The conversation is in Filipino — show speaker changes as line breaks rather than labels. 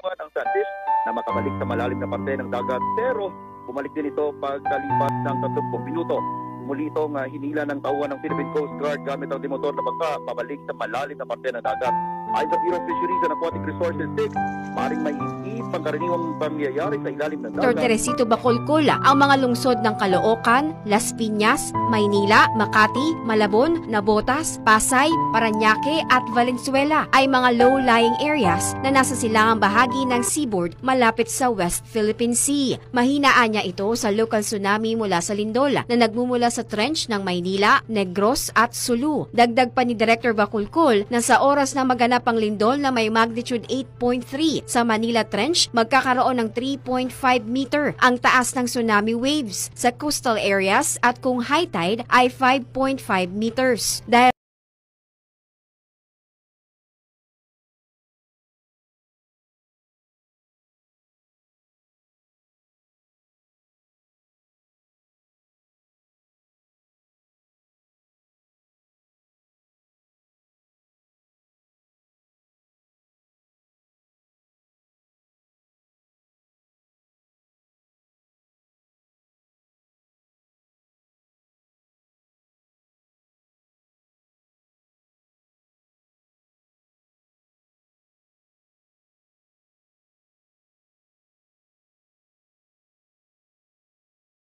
natulungan ang Sandfish na makabalik sa malalim na parte ng dagat, pero bumalik din ito pagkalipas ng 30 minuto. Muli itong hinila ng tauhan ng Philippine Coast Guard gamit ang demotor na bangka pabalik sa malalim na parte ng dagat. Ayon sa Bureau of Fisheries and Aquatic Resources 6, maring may hindi pangkaraniwang pangyayari sa ilalim ng dagat.
Teresito Bacolcol, ang mga lungsod ng Caloocan, Las Piñas, Maynila, Makati, Malabon, Navotas, Pasay, Parañaque at Valenzuela ay mga low-lying areas na nasa silangang bahagi ng seaboard malapit sa West Philippine Sea. Mahinaan niya ito sa local tsunami mula sa lindol na nagmumula sa trench ng Maynila, Negros at Sulu. Dagdag pa ni Director Bacolcol na sa oras na maganap ang lindol na may magnitude 8.3 sa Manila Trench, magkakaroon ng 3.5 meter ang taas ng tsunami waves sa coastal areas at kung high tide ay 5.5 meters. Dahil